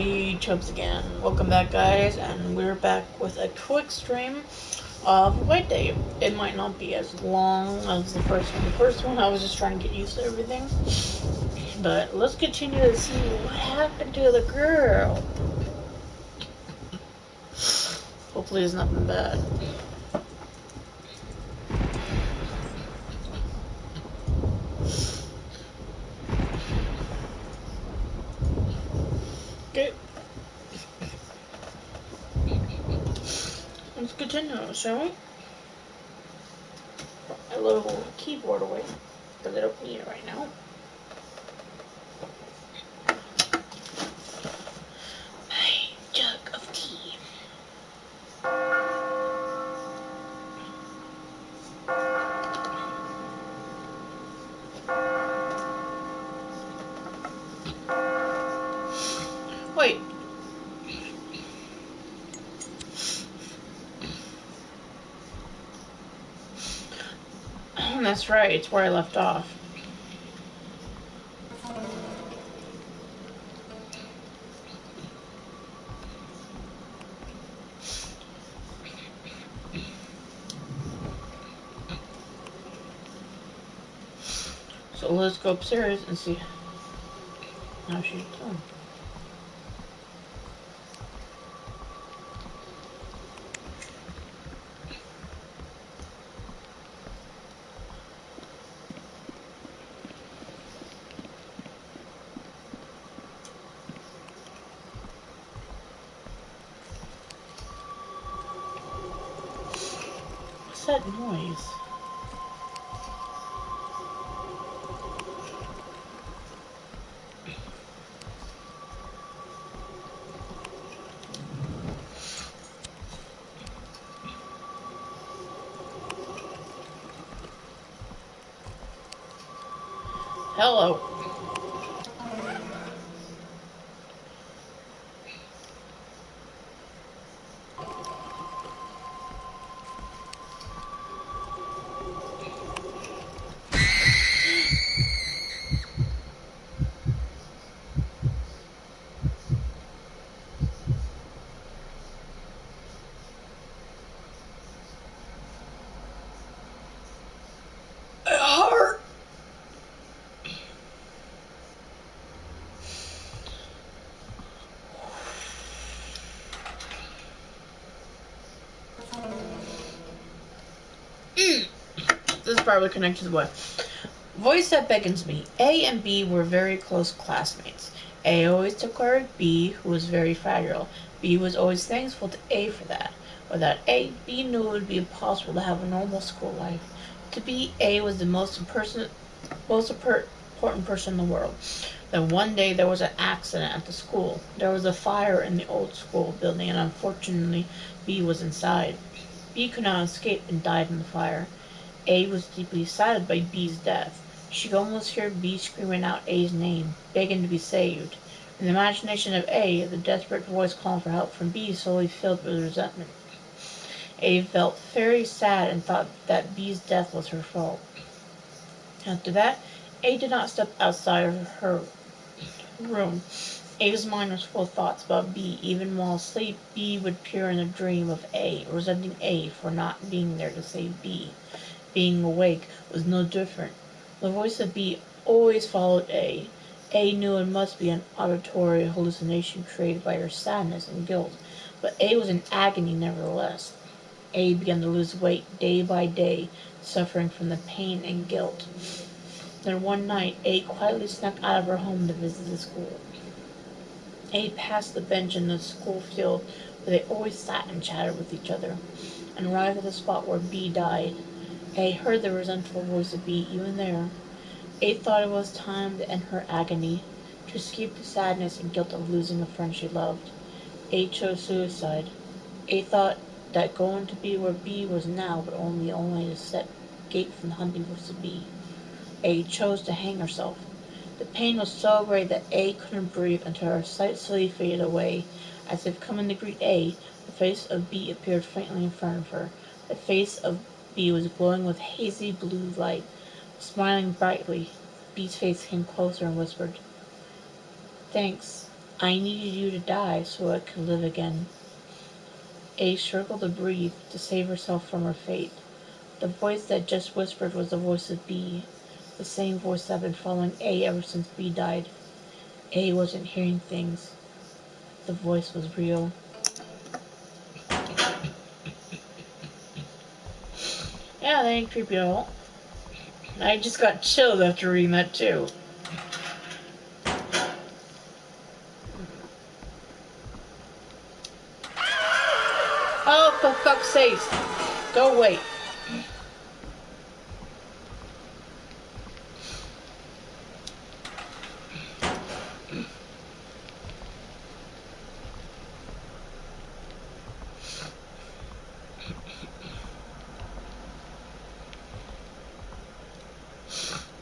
me, Chubbs again. Welcome back, guys, and we're back with a quick stream of White Day. It might not be as long as the first one. The first one, I was just trying to get used to everything. But let's continue to see what happened to the girl. Hopefully it's nothing bad. Okay. Let's continue, shall we? Put my little keyboard away, because I don't need it right now. My jug of tea. Wait. That's right, it's where I left off. So let's go upstairs and see how she's doing. What's that noise? Hello. Heart. This is probably connected to what? Voice that beckons me. A and B were very close classmates. A always took care of B, who was very fragile. B was always thankful to A for that. Without A, B knew it would be impossible to have a normal school life. To B, A was the most important person in the world. Then one day there was an accident at the school. There was a fire in the old school building, and unfortunately B was inside. B could not escape and died in the fire. A was deeply saddened by B's death. She could almost hear B screaming out A's name, begging to be saved. In the imagination of A, the desperate voice calling for help from B slowly filled with resentment. A felt very sad and thought that B's death was her fault. After that, A did not step outside of her room. A's mind was full of thoughts about B. Even while asleep, B would appear in a dream of A, resenting A for not being there to save B. Being awake was no different. The voice of B always followed A. A knew it must be an auditory hallucination created by her sadness and guilt, but A was in agony nevertheless. A began to lose weight day by day, suffering from the pain and guilt. Then one night, A quietly snuck out of her home to visit the school. A passed the bench in the school field where they always sat and chatted with each other, and arrived at the spot where B died. A heard the resentful voice of B even there. A thought it was time to end her agony, to escape the sadness and guilt of losing a friend she loved. A chose suicide. A thought that going to be where B was now would only to set gate from the hunting grounds of B. A chose to hang herself. The pain was so great that A couldn't breathe until her sight slowly faded away. As if coming to greet A, the face of B appeared faintly in front of her. The face of B was glowing with hazy blue light. Smiling brightly, B's face came closer and whispered, "Thanks. I needed you to die so it could live again. A struggled to breathe, to save herself from her fate. The voice that just whispered was the voice of B, the same voice that had been following A ever since B died. A wasn't hearing things. The voice was real. Yeah, they ain't creepy at all. I just got chills after reading that too. Oh, for fuck's sake. Go away.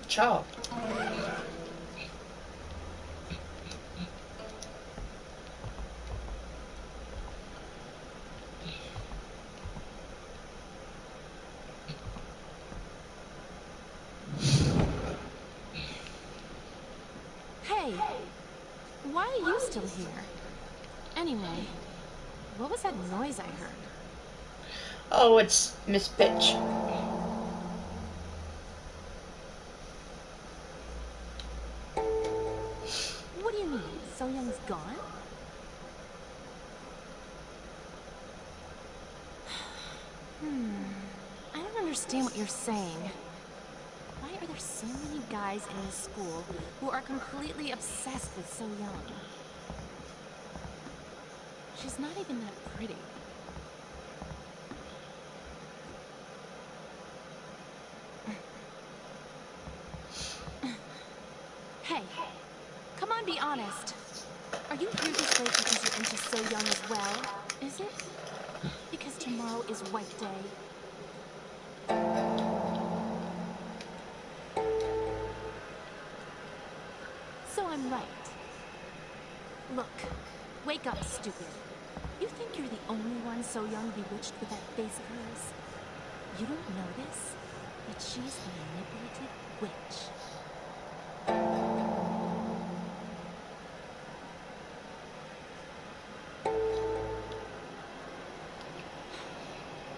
Chop. Hey, why are you still here? Anyway, what was that noise I heard? Oh, it's Miss Bitch. What do you mean? So Young's gone? I don't understand what you're saying. Why are there so many guys in this school who are completely obsessed with So Young? She's not even that pretty. Hey, come on, be honest. Are you here this late because you're into So Young as well? Is it? Because tomorrow is White Day. So I'm right. Look, wake up, stupid. You think you're the only one So Young bewitched with that face of hers? You don't notice that she's a manipulative witch.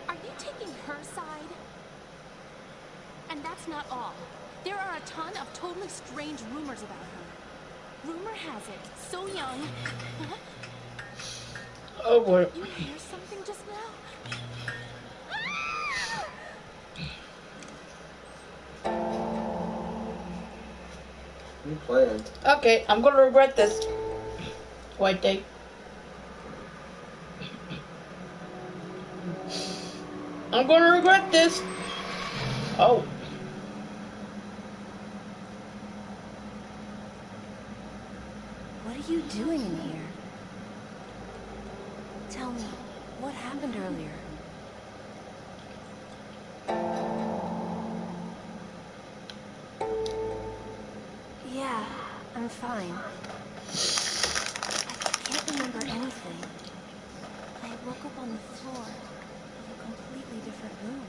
Are you taking her side? And that's not all. There are a ton of totally strange rumors about her. Rumor has it, So Young... Huh? Oh boy. You hear something just now? You playing? Okay, I'm gonna regret this. White Day. I'm gonna regret this. Oh. What are you doing in here? Tell me, what happened earlier? Yeah, I'm fine. I can't remember anything. I woke up on the floor of a completely different room.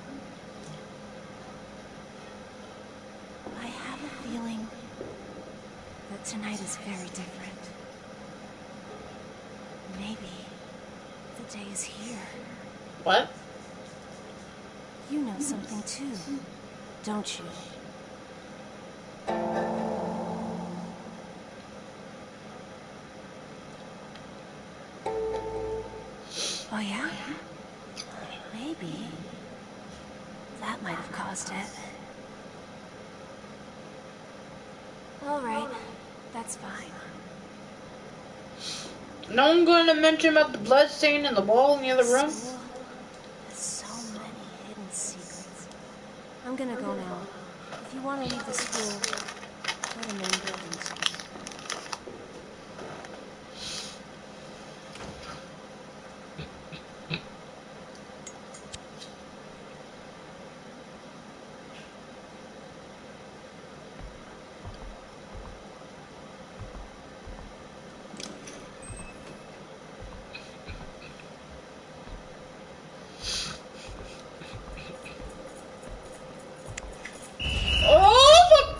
I have a feeling that tonight is very different. Maybe the day is here. What? You know something too, don't you? Oh yeah? Maybe. That might have caused it. All right, that's fine. No one gonna mention about the blood stain in the wall in the other room? School has so many hidden secrets. I'm gonna go now. If you want to leave the school, go to main buildings. Oh!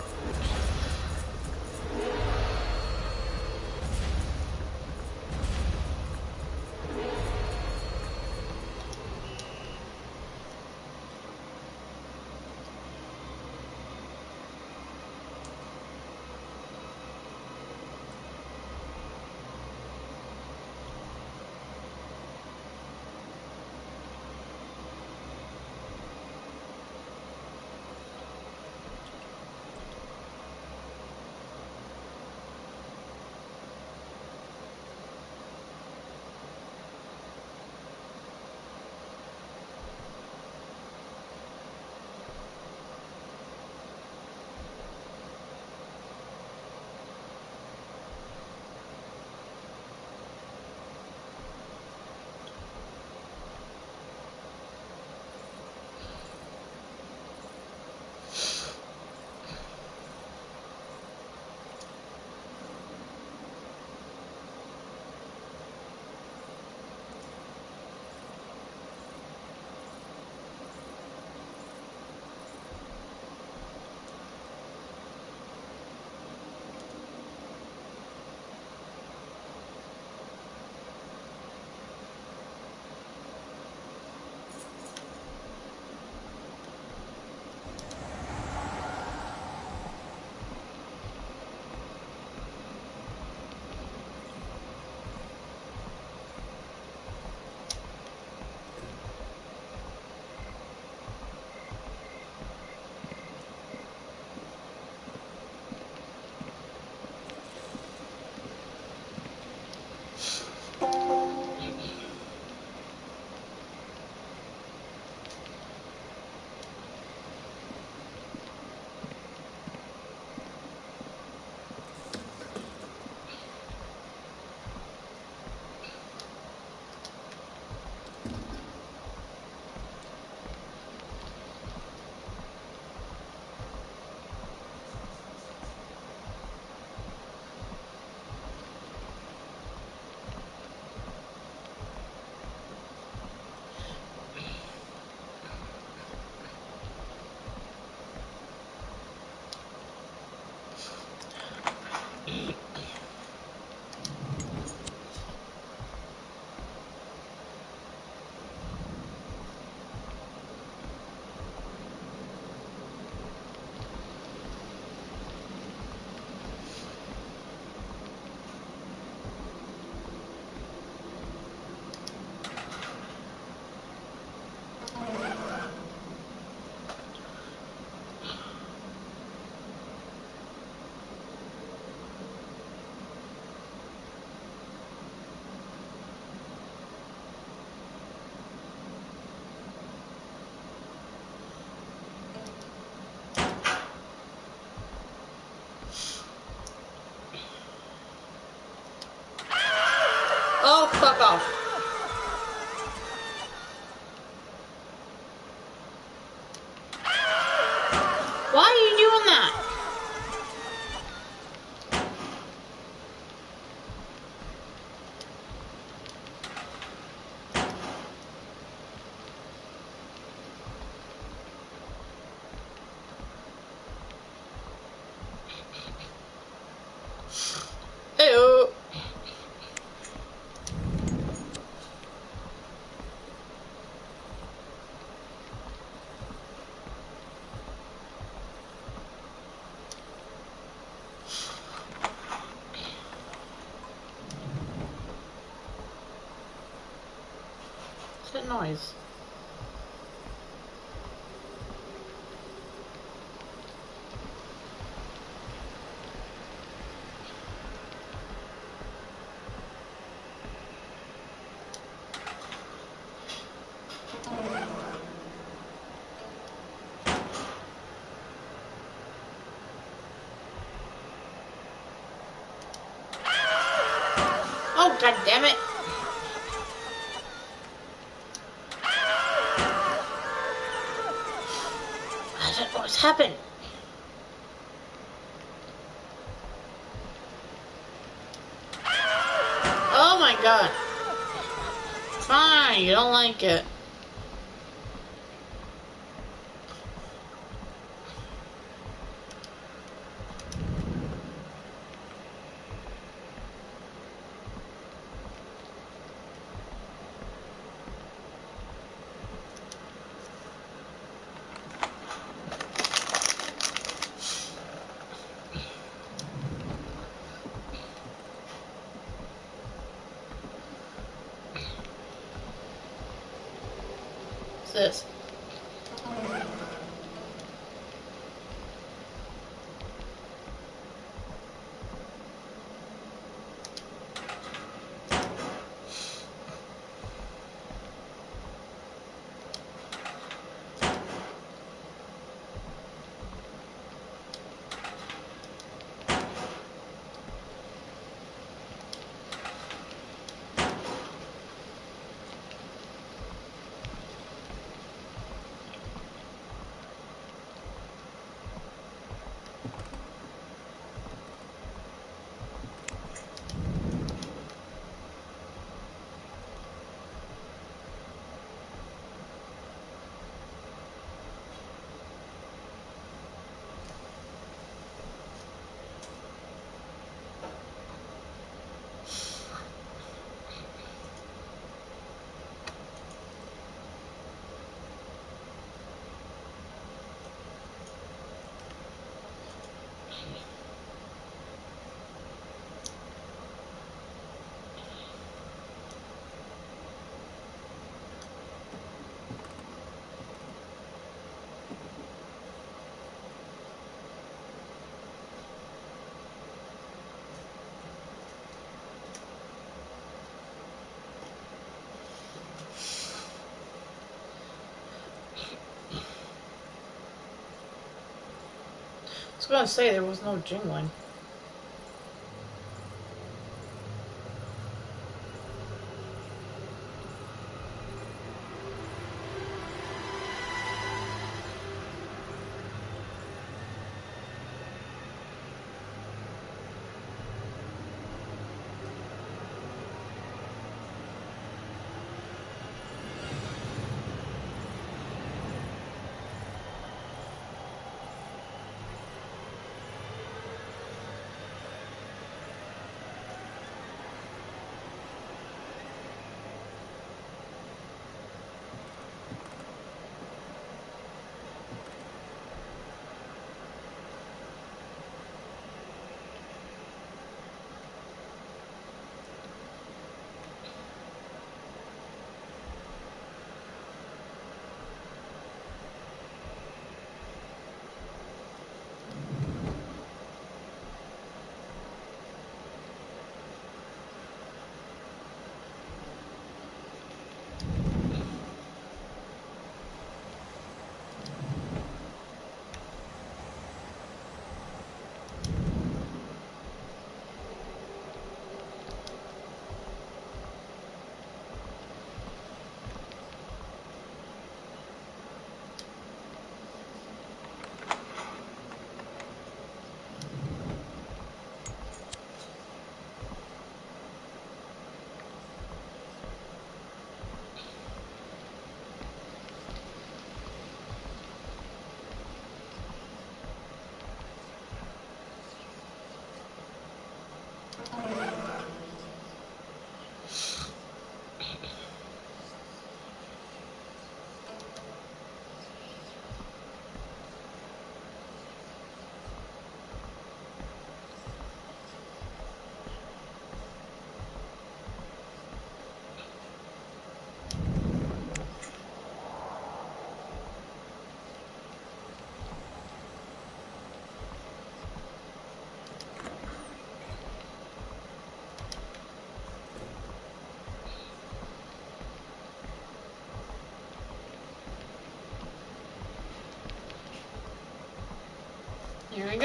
Oh, fuck off. Why are you doing that? Ew. What's that noise? Oh, god damn it. I don't know what's happened. Oh my god. Fine, you don't like it. What's this? I was gonna say there was no jingling.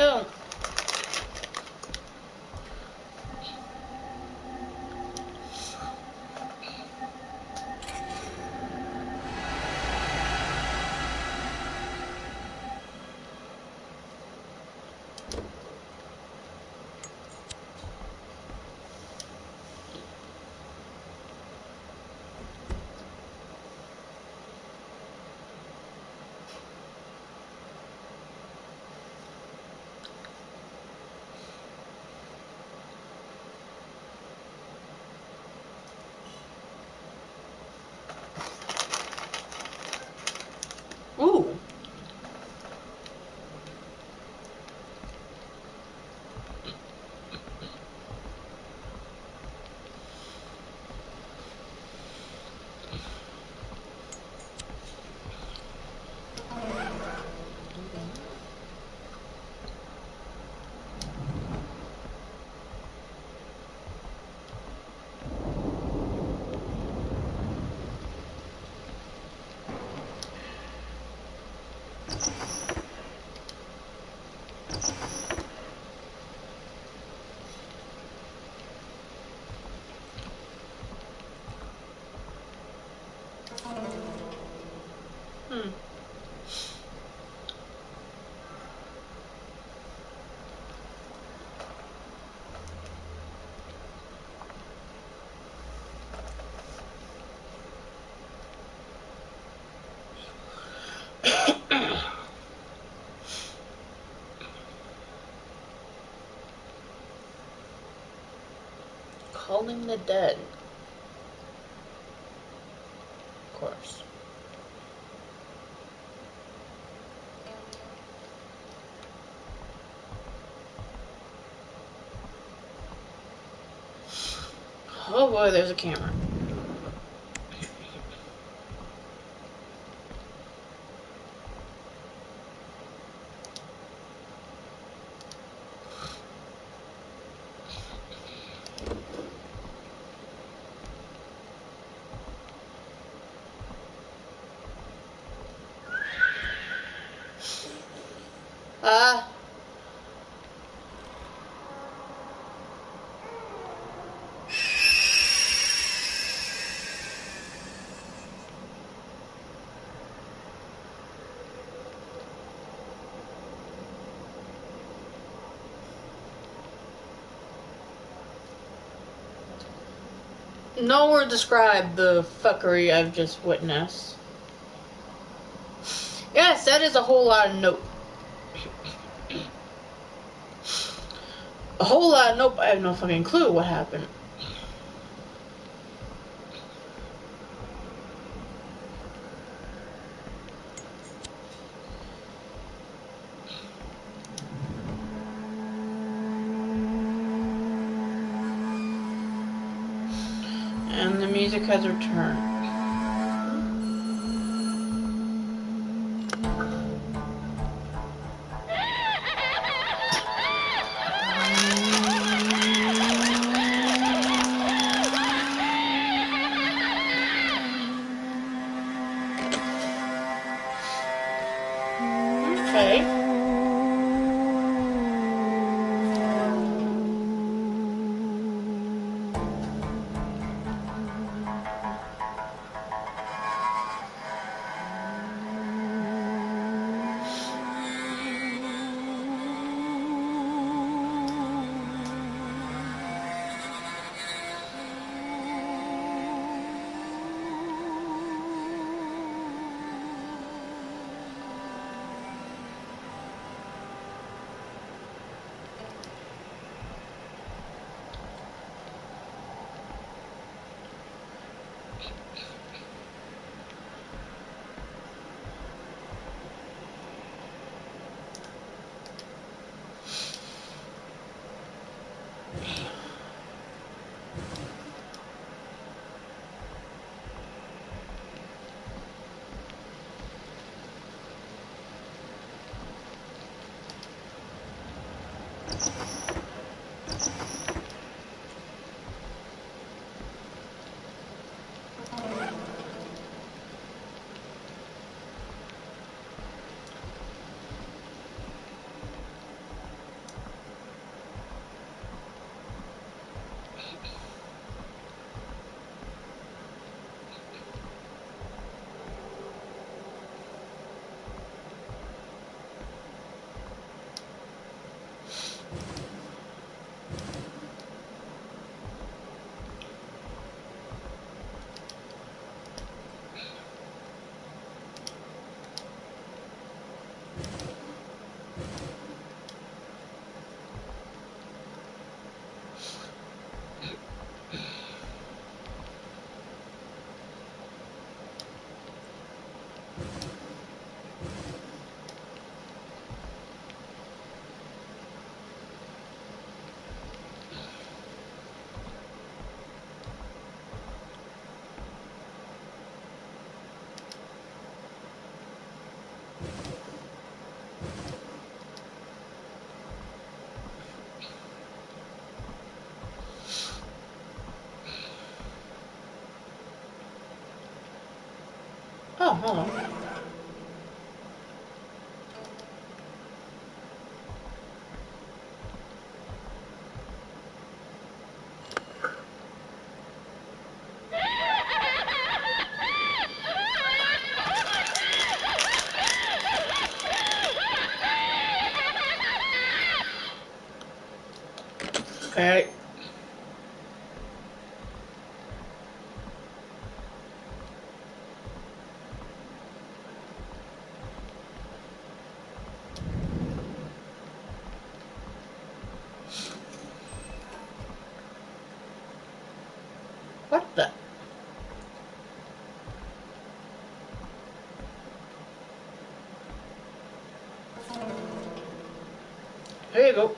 go. Ooh. Hmm. Calling the dead. Of course. Oh boy, there's a camera. Ah. No word describe the fuckery I've just witnessed. Yes, that is a whole lot of nope. A whole lot of nope. I have no fucking clue what happened. And the music has returned. Okay. Oh, hold on. Okay. What the? There you go.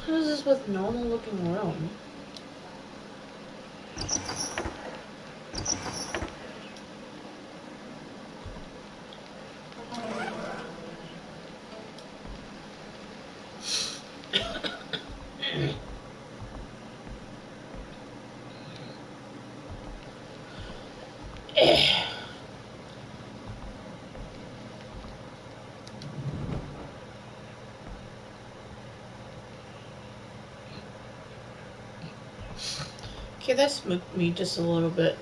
What is this with normal looking room? Okay, that spooked me just a little bit.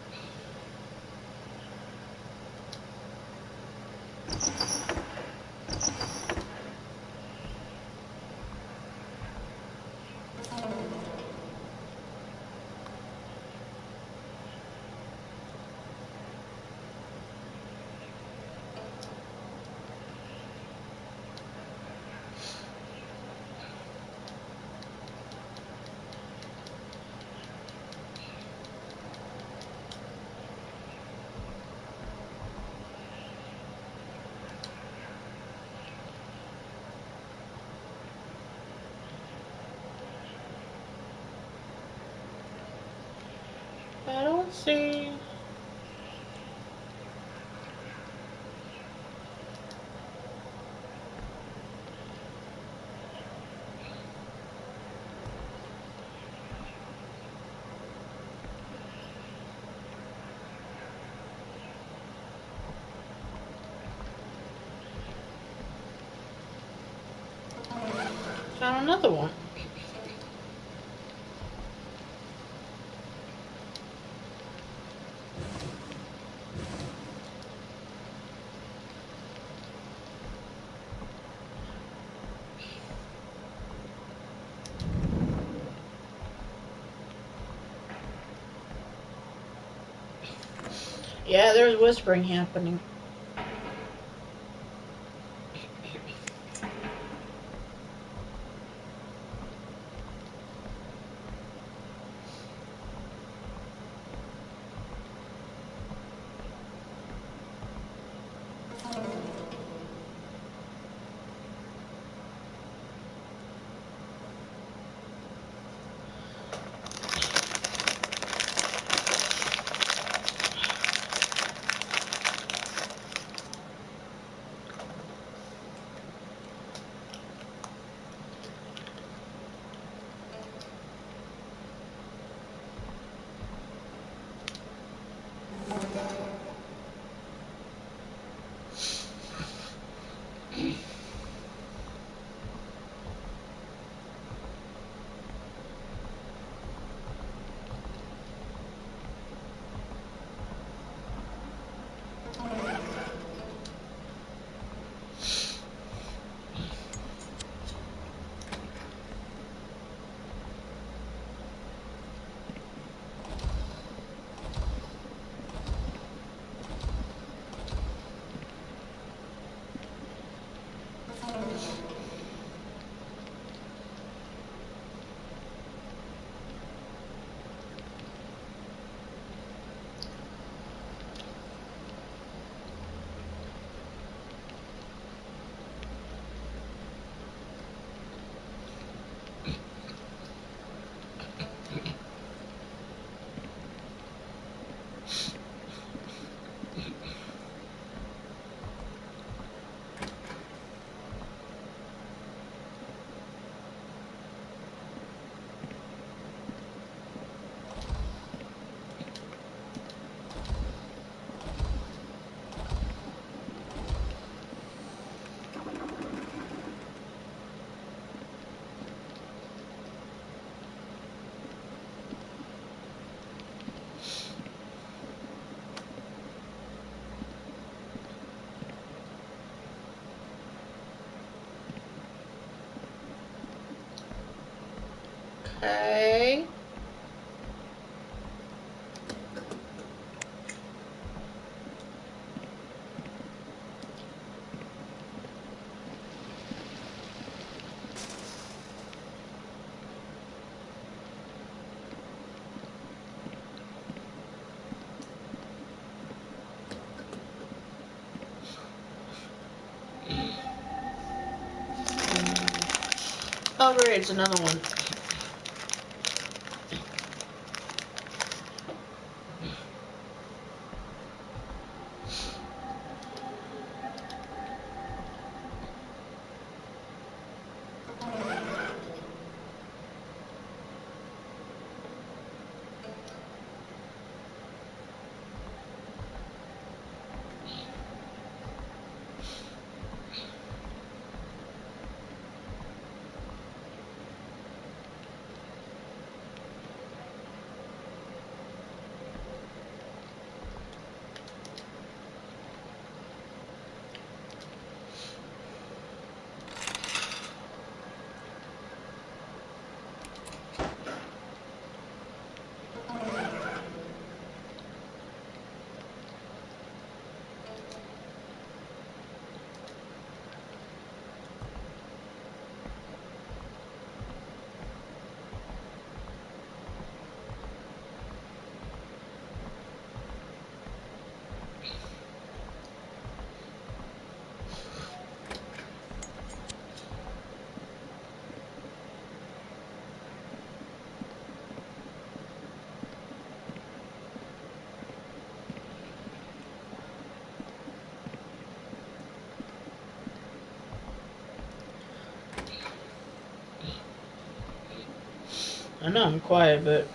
I don't see. Found another one. Yeah, there's whispering happening. Okay. Oh, great, it's another one. I know I'm quiet, but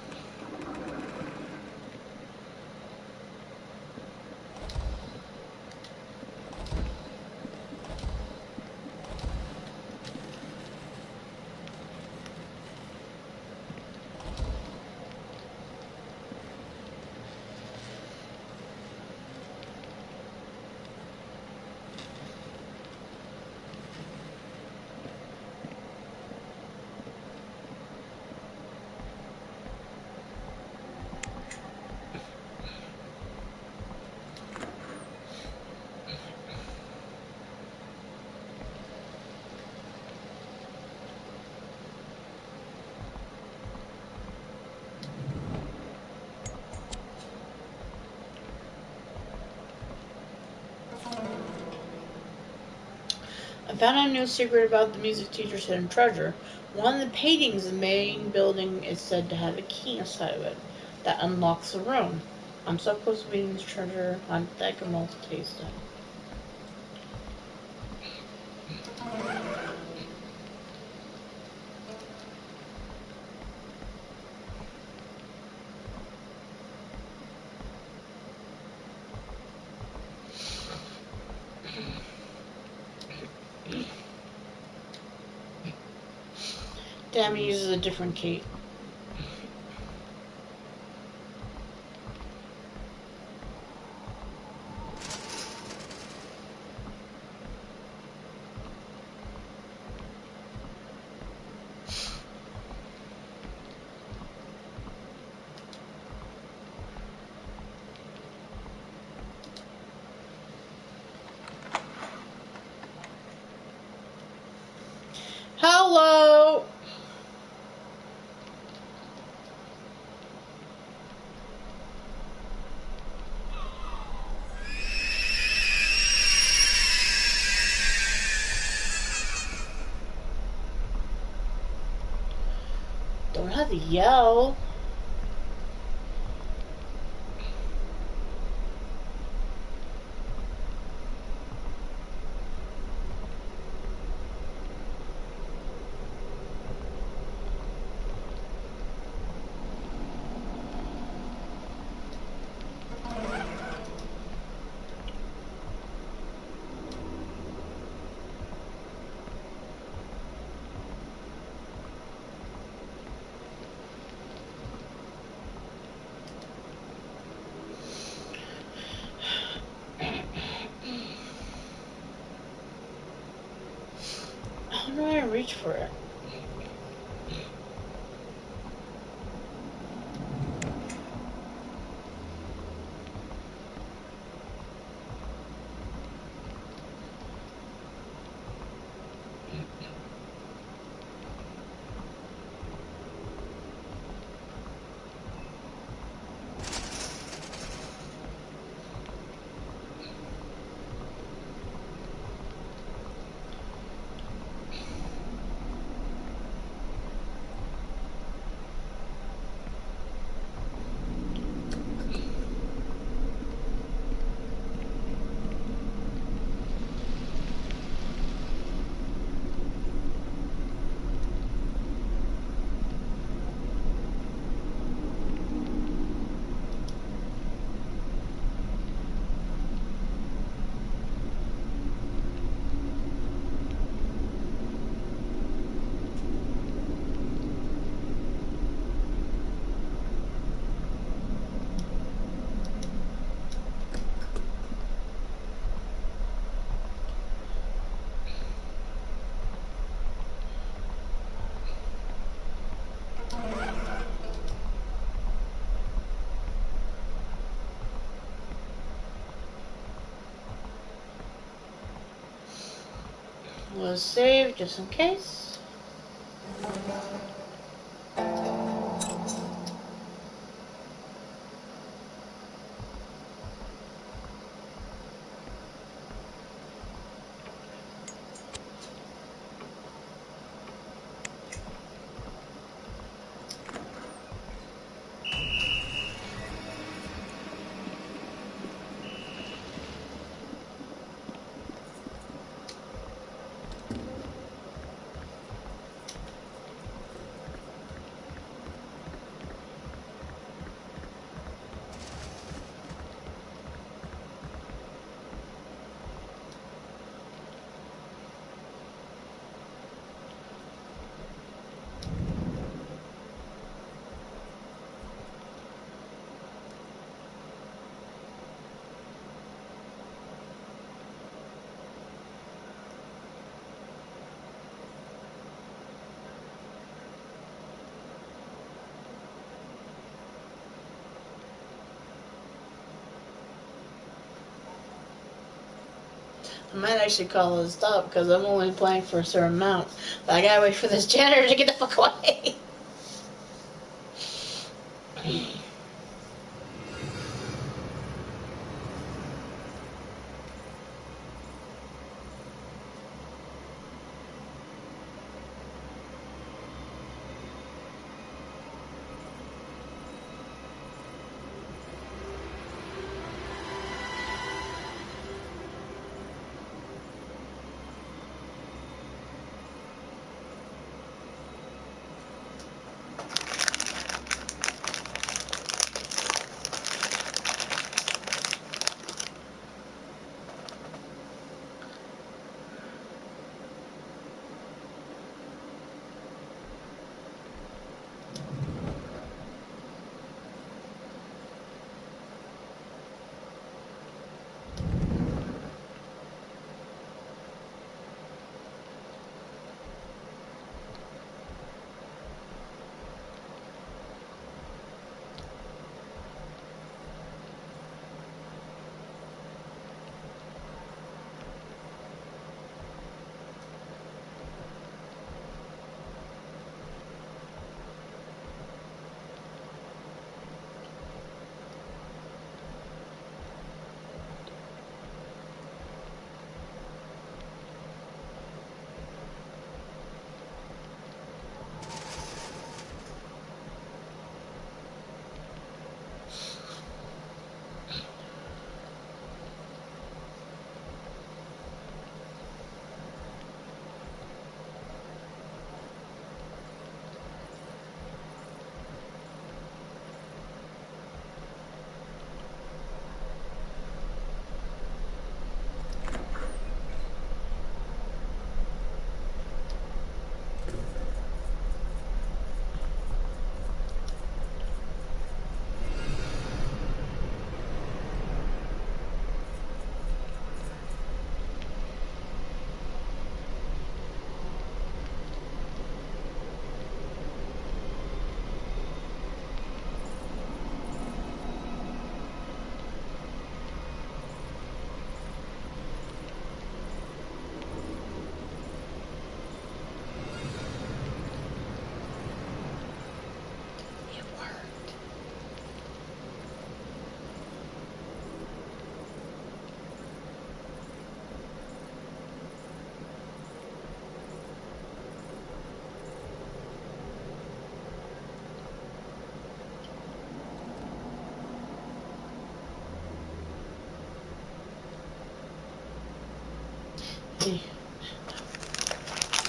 I found a new secret about the music teacher's hidden treasure. One of the paintings in the main building is said to have a key inside of it that unlocks the room. I'm so close to meeting this treasure hunt that I can multi-taste it. Damn, he uses a different key. Hello! Don't have to yell. How do I reach for it? was saved just in case. I might actually call it a stop because I'm only playing for a certain amount. But I gotta wait for this janitor to get the fuck away.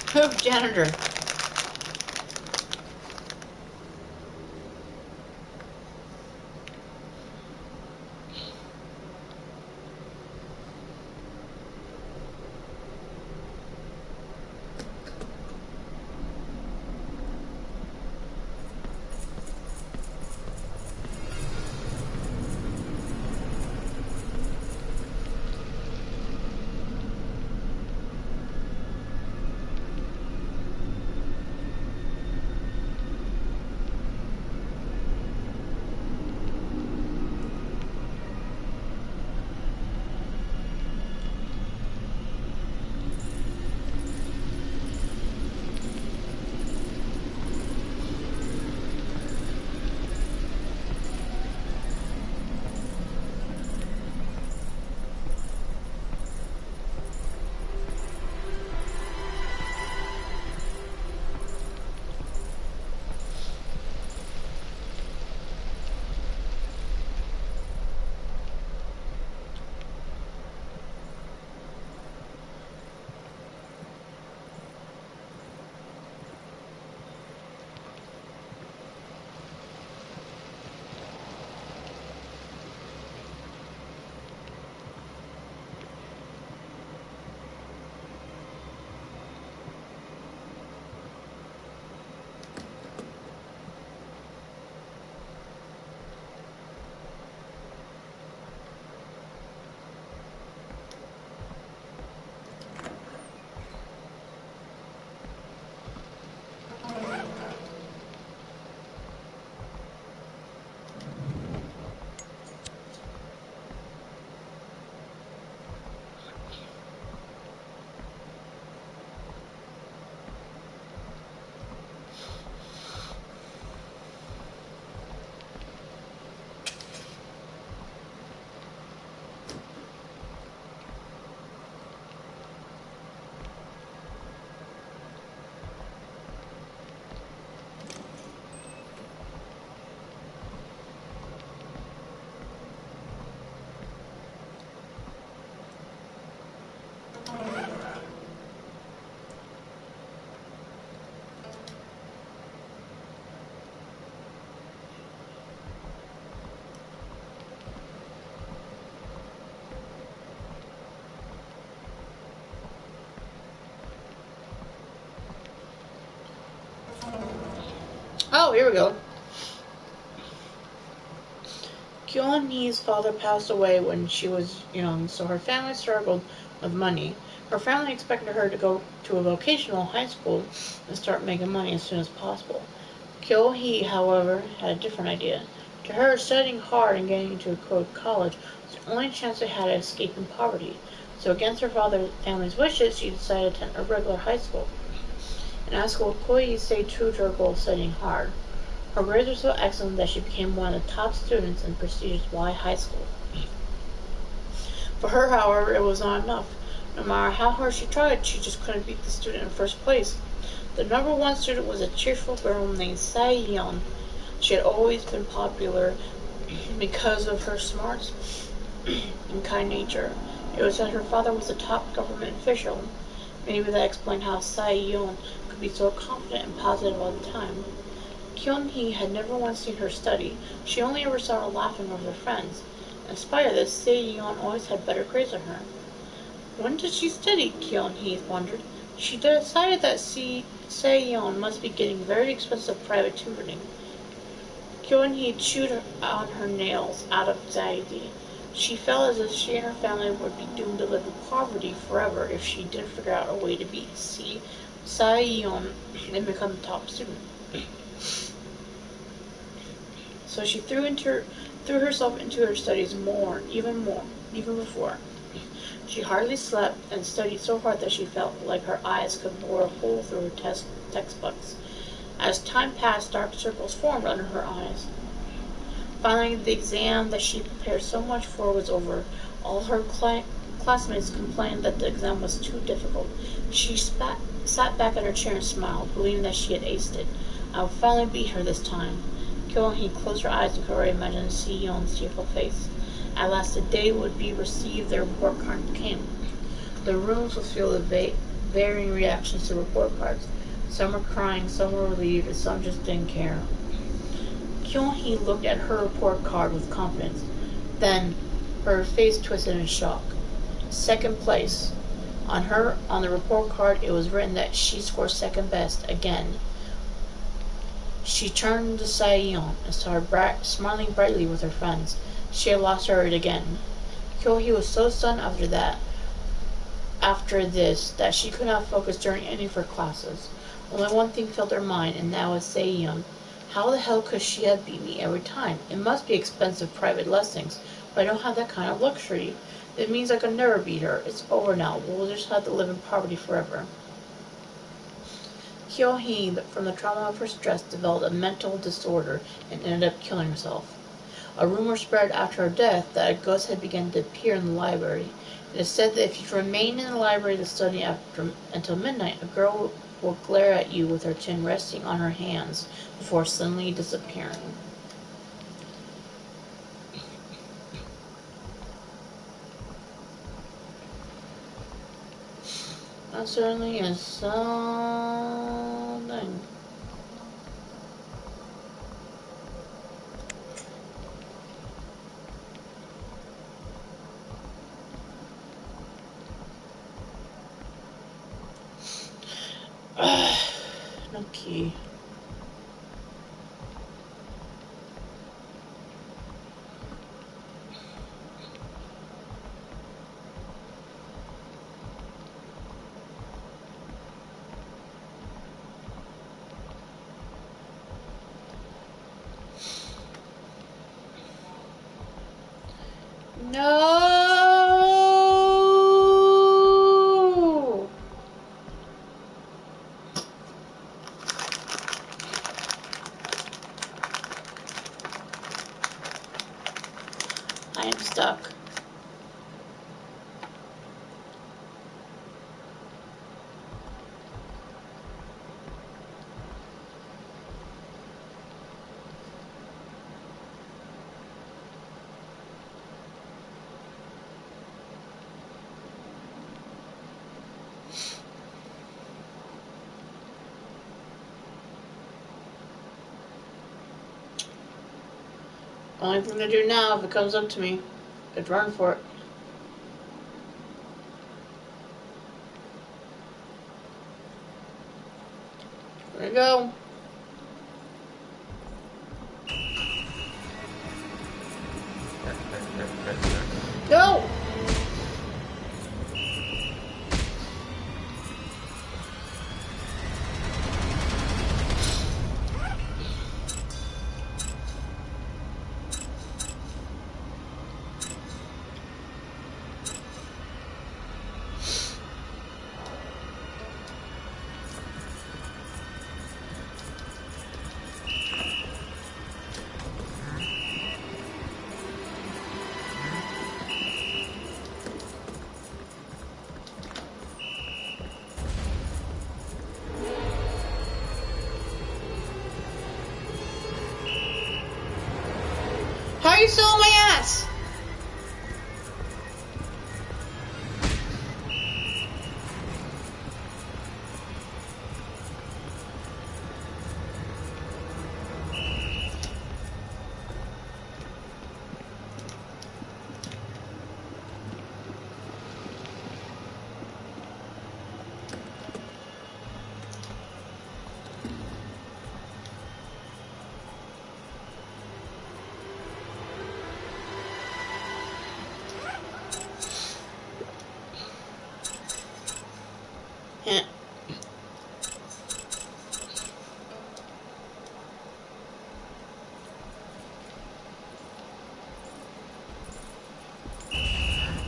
Poop janitor. Oh, here we go. Kyun-hee's father passed away when she was young, so her family struggled with money. Her family expected her to go to a vocational high school and start making money as soon as possible. Kyo-hee, however, had a different idea. To her, studying hard and getting into a good college was the only chance they had of escaping poverty. So against her father's family's wishes, she decided to attend a regular high school. In high school, Koi stayed true to her goal of studying hard. Her grades were so excellent that she became one of the top students in prestigious Y High School. For her, however, it was not enough. No matter how hard she tried, she just couldn't beat the student in first place. The number one student was a cheerful girl named Sae-yeon. She had always been popular because of her smarts and kind nature. It was that her father was a top government official. Maybe that explained how Sae-yeon could be so confident and positive all the time. Kyun-hee had never once seen her study. She only ever saw her laughing with her friends. In spite of this, Sae-yeon always had better grades than her. When did she study? Kyun-hee wondered. She decided that Sae-yeon must be getting very expensive private tutoring. Kyun-hee chewed on her nails out of anxiety. She felt as if she and her family would be doomed to live in poverty forever if she didn't figure out a way to beat Sae-yeon and become the top student. So she threw herself into her studies even before. She hardly slept and studied so hard that she felt like her eyes could bore a hole through her textbooks. As time passed, dark circles formed under her eyes. Finally, the exam that she prepared so much for was over. All her classmates complained that the exam was too difficult. She sat back in her chair and smiled, believing that she had aced it. I would finally beat her this time. Kyo-hee closed her eyes and could already imagine Si-yeon's cheerful face. At last the day would be received, their report card came. The rooms was filled with varying reactions to report cards. Some were crying, some were relieved, and some just didn't care. Kyun-hee looked at her report card with confidence. Then her face twisted in shock. Second place. On the report card it was written that she scored second best again. She turned to Sae-yeon and saw her smiling brightly with her friends. She had lost her again. Kyo-hee was so stunned after this that she could not focus during any of her classes. Only one thing filled her mind, and that was Sae-yeon. How the hell could she have beat me every time? It must be expensive private lessons, but I don't have that kind of luxury. It means I could never beat her. It's over now. We'll just have to live in poverty forever. Kyo-hee, from the trauma of her stress, developed a mental disorder and ended up killing herself. A rumor spread after her death that a ghost had begun to appear in the library. It is said that if you remain in the library to study until midnight, a girl will glare at you with her chin resting on her hands before suddenly disappearing. That certainly is something. No key. No! I am stuck. Only thing to do now, if it comes up to me, is run for it. There we go. How are you still on my ass? Yeah.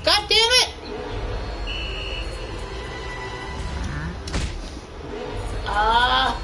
God damn it! Ah.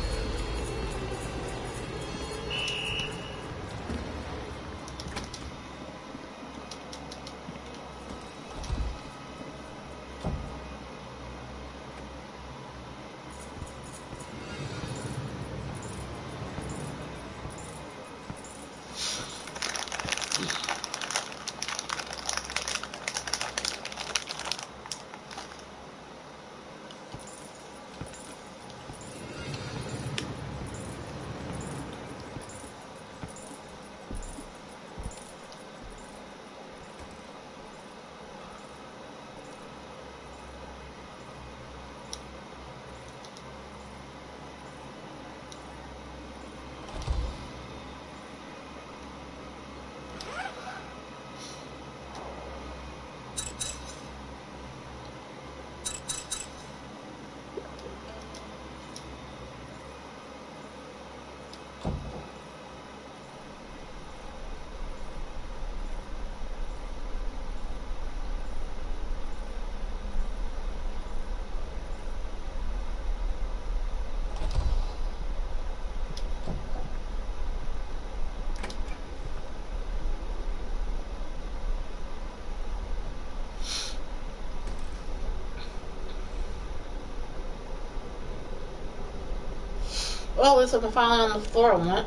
Well, at least I'm finally on the floor on that.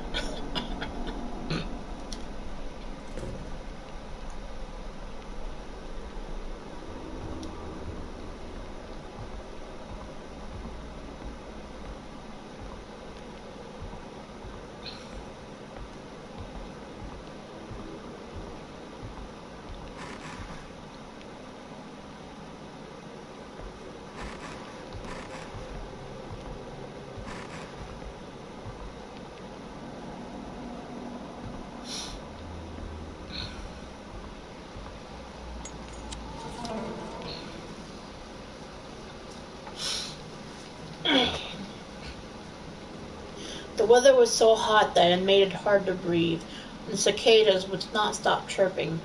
The weather was so hot that it made it hard to breathe, and the cicadas would not stop chirping.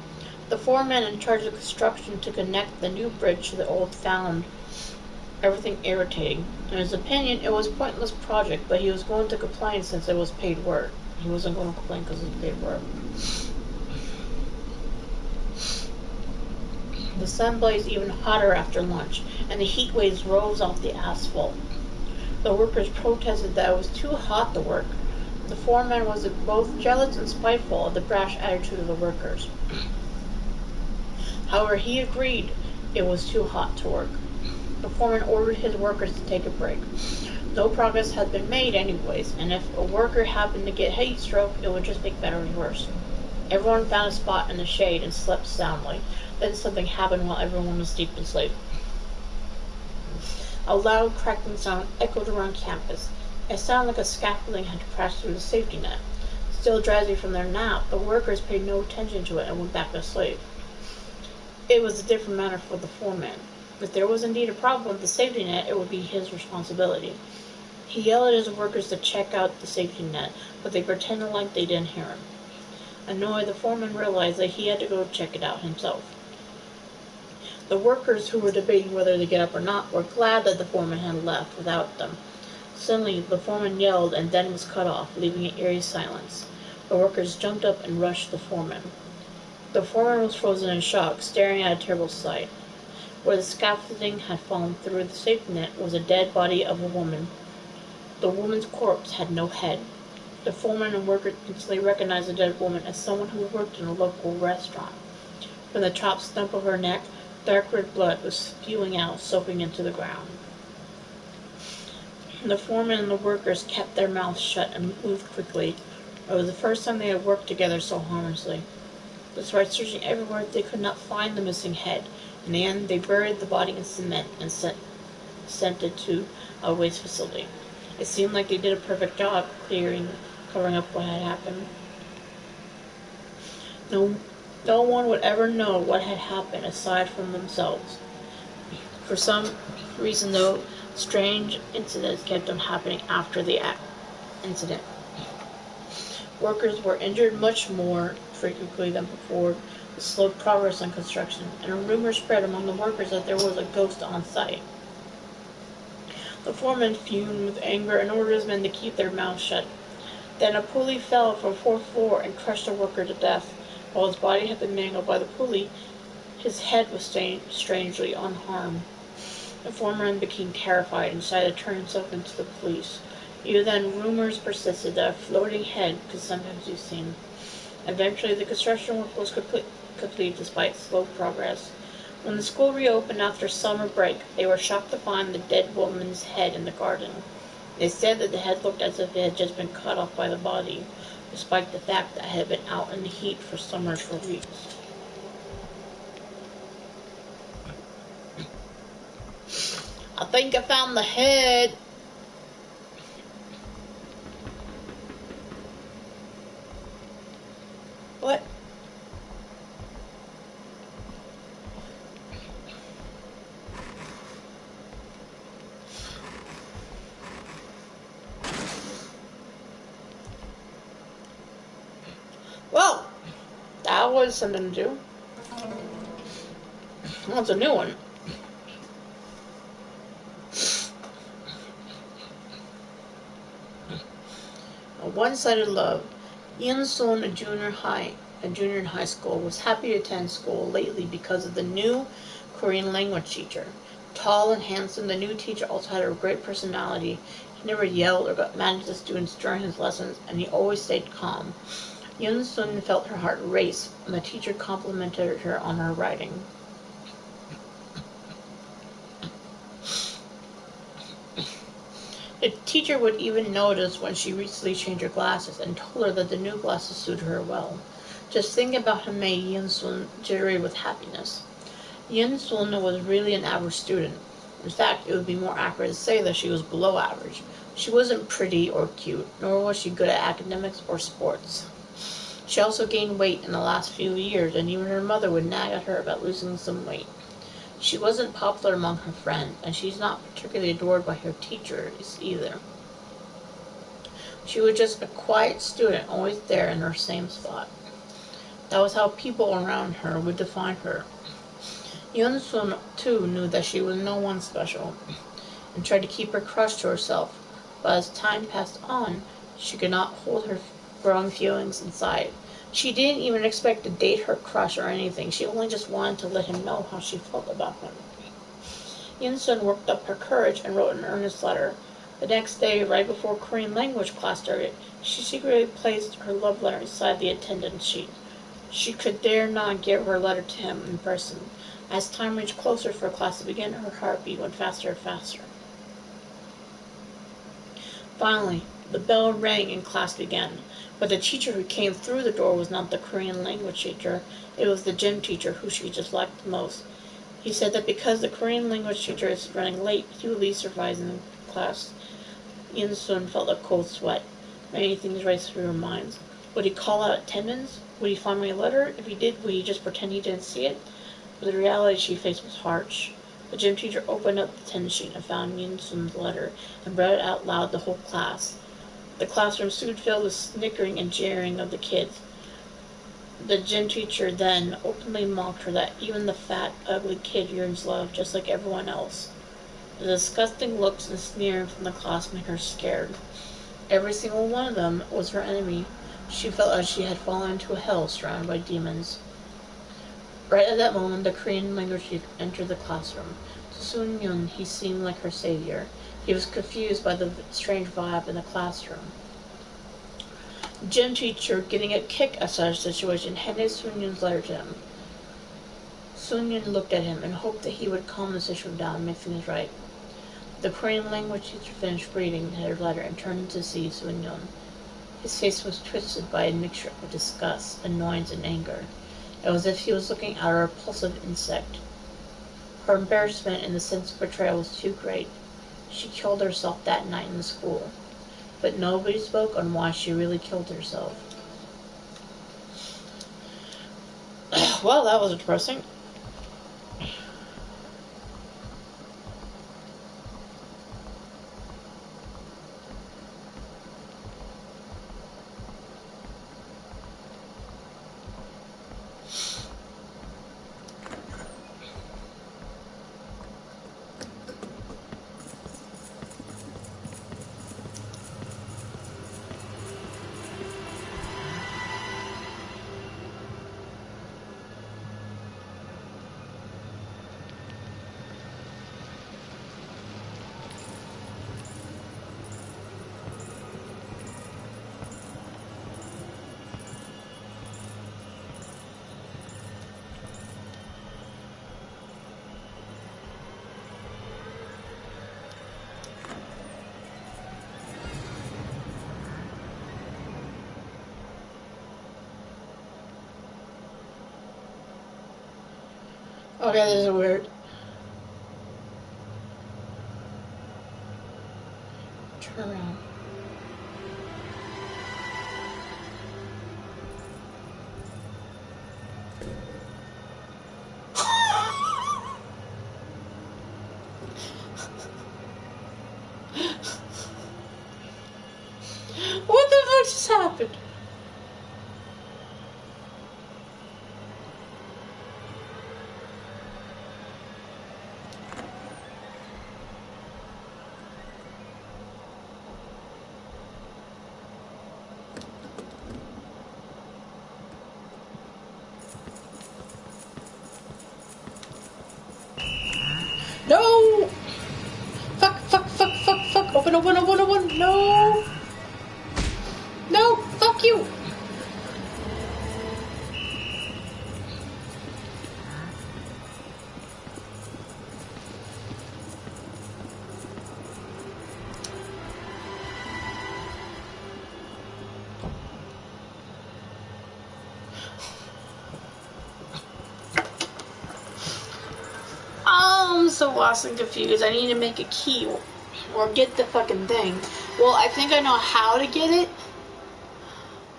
The foreman in charge of construction to connect the new bridge to the old found everything irritating. In his opinion, it was a pointless project, but he was going to complain since it was paid work. He wasn't going to complain because it was paid work. The sun blazed even hotter after lunch, and the heat waves rose off the asphalt. The workers protested that it was too hot to work. The foreman was both jealous and spiteful of the brash attitude of the workers. However, he agreed it was too hot to work. The foreman ordered his workers to take a break. No progress had been made anyways, and if a worker happened to get heat stroke, it would just make matters worse. Everyone found a spot in the shade and slept soundly. Then something happened while everyone was deep in sleep. A loud cracking sound echoed around campus. It sounded like a scaffolding had crashed through the safety net. Still drowsy from their nap, the workers paid no attention to it and went back to sleep. It was a different matter for the foreman. If there was indeed a problem with the safety net, it would be his responsibility. He yelled at his workers to check out the safety net, but they pretended like they didn't hear him. Annoyed, the foreman realized that he had to go check it out himself. The workers, who were debating whether to get up or not, were glad that the foreman had left without them. Suddenly, the foreman yelled and then was cut off, leaving an eerie silence. The workers jumped up and rushed the foreman. The foreman was frozen in shock, staring at a terrible sight. Where the scaffolding had fallen through the safety net was a dead body of a woman. The woman's corpse had no head. The foreman and workers instantly recognized the dead woman as someone who worked in a local restaurant. From the top stump of her neck, dark red blood was spewing out, soaking into the ground. The foreman and the workers kept their mouths shut and moved quickly. It was the first time they had worked together so harmlessly. Despite searching everywhere, they could not find the missing head. In the end, they buried the body in cement and sent it to a waste facility. It seemed like they did a perfect job covering up what had happened. No one would ever know what had happened aside from themselves. For some reason, though, strange incidents kept on happening after the incident. Workers were injured much more frequently than before, with slow progress on construction, and a rumor spread among the workers that there was a ghost on site. The foreman fumed with anger and ordered his men to keep their mouths shut. Then a pulley fell from the fourth floor and crushed a worker to death. While his body had been mangled by the pulley, his head was strangely unharmed. The foreman became terrified and decided to turn himself in to the police. Even then, rumors persisted that a floating head could sometimes be seen. Eventually, the construction work was complete despite slow progress. When the school reopened after summer break, they were shocked to find the dead woman's head in the garden. They said that the head looked as if it had just been cut off by the body, despite the fact that it had been out in the heat for summers for weeks. I think I found the head. What? Well, that was something to do. That's a new one. A one-sided love. Ian Soon, a junior in high school, was happy to attend school lately because of the new Korean language teacher. Tall and handsome, the new teacher also had a great personality. He never yelled or got mad at the students during his lessons, and he always stayed calm. Yoon Sun felt her heart race when the teacher complimented her on her writing. The teacher would even notice when she recently changed her glasses and told her that the new glasses suited her well. Just thinking about him made Yoon Sun jittery with happiness. Yoon Sun was really an average student. In fact, it would be more accurate to say that she was below average. She wasn't pretty or cute, nor was she good at academics or sports. She also gained weight in the last few years, and even her mother would nag at her about losing some weight. She wasn't popular among her friends, and she's not particularly adored by her teachers either. She was just a quiet student, always there in her same spot. That was how people around her would define her. Yoon Sun, too, knew that she was no one special, and tried to keep her crush to herself, but as time passed on, she could not hold her growing feelings inside. She didn't even expect to date her crush or anything. She only just wanted to let him know how she felt about him. Yoon-sun worked up her courage and wrote an earnest letter. The next day, right before Korean language class started, she secretly placed her love letter inside the attendance sheet. She could dare not give her letter to him in person. As time reached closer for class to begin, her heartbeat went faster and faster. Finally, the bell rang and class began. But the teacher who came through the door was not the Korean language teacher. It was the gym teacher who she disliked the most. He said that because the Korean language teacher is running late, he would leave supervising the class. Yoon Sun felt a cold sweat. Many things raced through her mind. Would he call out attendance? Would he find my letter? If he did, would he just pretend he didn't see it? But the reality she faced was harsh. The gym teacher opened up the attendance sheet and found Yoon Sun's letter and read it out loud to the whole class. The classroom soon filled with snickering and jeering of the kids. The gym teacher then openly mocked her that even the fat, ugly kid yearns love just like everyone else. The disgusting looks and sneering from the class made her scared. Every single one of them was her enemy. She felt as she had fallen into a hell surrounded by demons. Right at that moment, the Korean language teacher entered the classroom. To Soon Yoon, he seemed like her savior. He was confused by the strange vibe in the classroom. Gym teacher, getting a kick at such a situation, handed Sun Yun's letter to him. Sun Yun looked at him and hoped that he would calm the situation down and make things right. The Korean language teacher finished reading her letter and turned to see Sun Yun. His face was twisted by a mixture of disgust, annoyance, and anger. It was as if he was looking at a repulsive insect. Her embarrassment and the sense of betrayal was too great. She killed herself that night in the school. But nobody spoke on why she really killed herself. Well, that was depressing. Okay, this is weird. Turn around. What the fuck just happened? No! Fuck, fuck, fuck, fuck, fuck. Open, open, open, open. No! No! Fuck you! I'm so lost and confused. I need to make a key or get the fucking thing. Well, I think I know how to get it.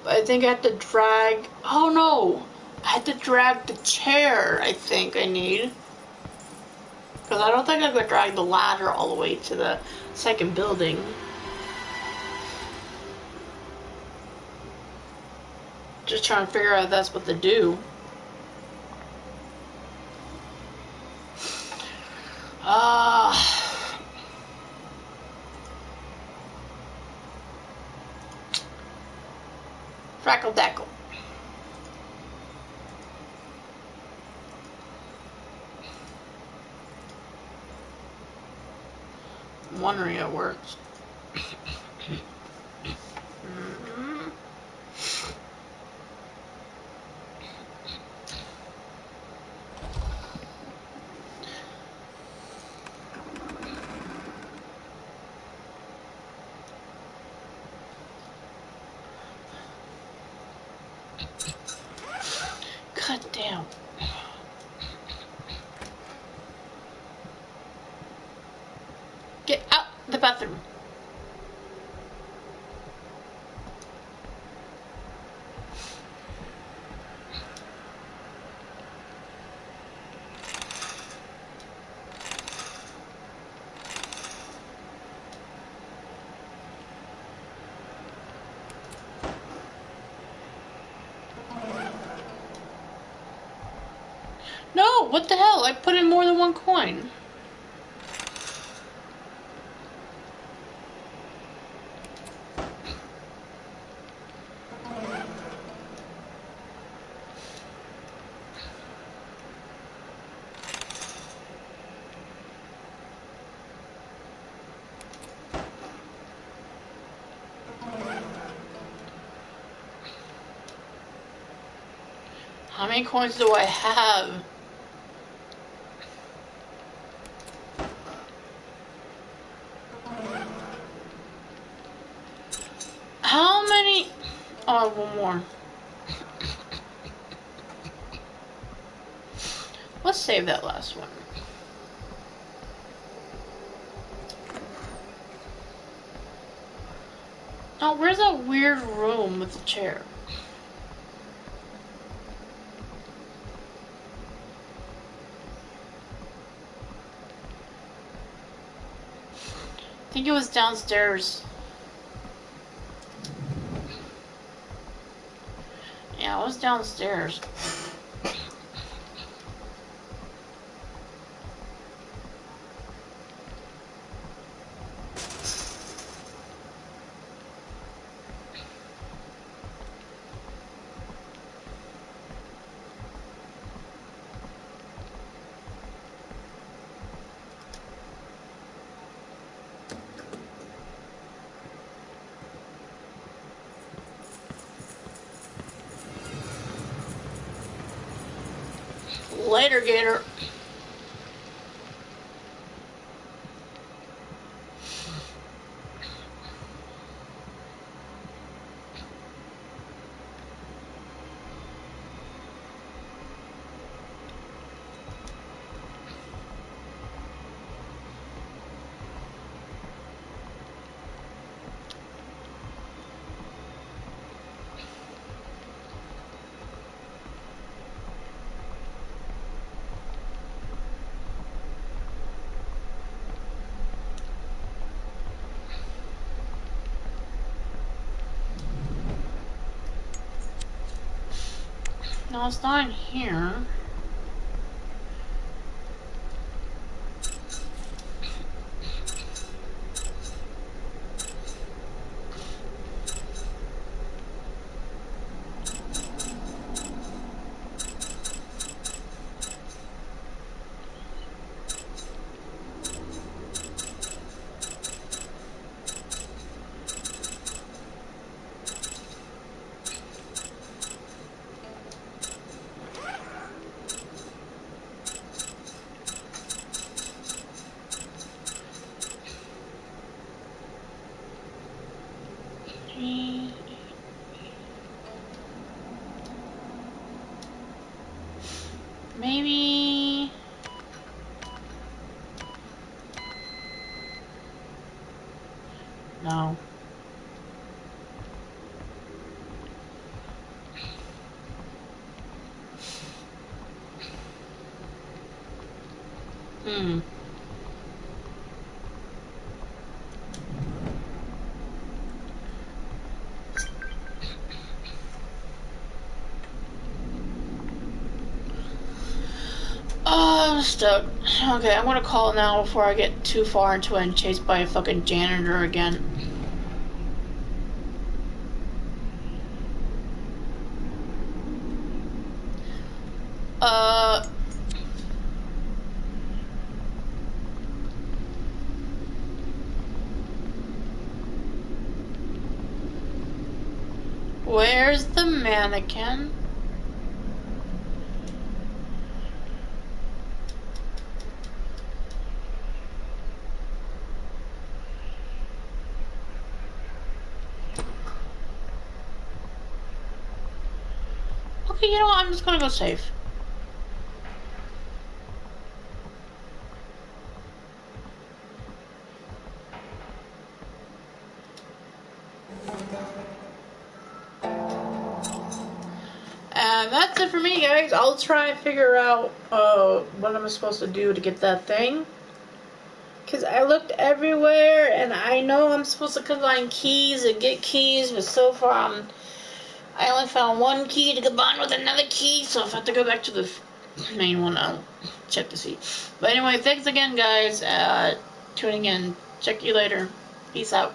But I think I have to drag... Oh no! I have to drag the chair, I think I need. Because I don't think I could drag the ladder all the way to the second building. Just trying to figure out if that's what to do. Frackle Dackle. I'm wondering if it works. God damn. Get out the bathroom. No, what the hell? I put in more than one coin. How many coins do I have? How many? Oh, one more. Let's save that last one. Oh, where's that weird room with the chair? I think it was downstairs. Yeah, it was downstairs. Later, Gator. No, it's not in here. Maybe. No. Hmm. Oh, I'm stuck. Okay, I'm gonna call now before I get too far into it and chased by a fucking janitor again. Where's the mannequin? Okay, you know what? I'm just gonna go safe. And that's it for me, guys. I'll try and figure out what I'm supposed to do to get that thing. Because I looked everywhere, and I know I'm supposed to combine keys and get keys, but so far I only found one key to combine with another key, so if I have to go back to the main one, I'll check to see. But anyway, thanks again, guys, tuning in. Check you later. Peace out.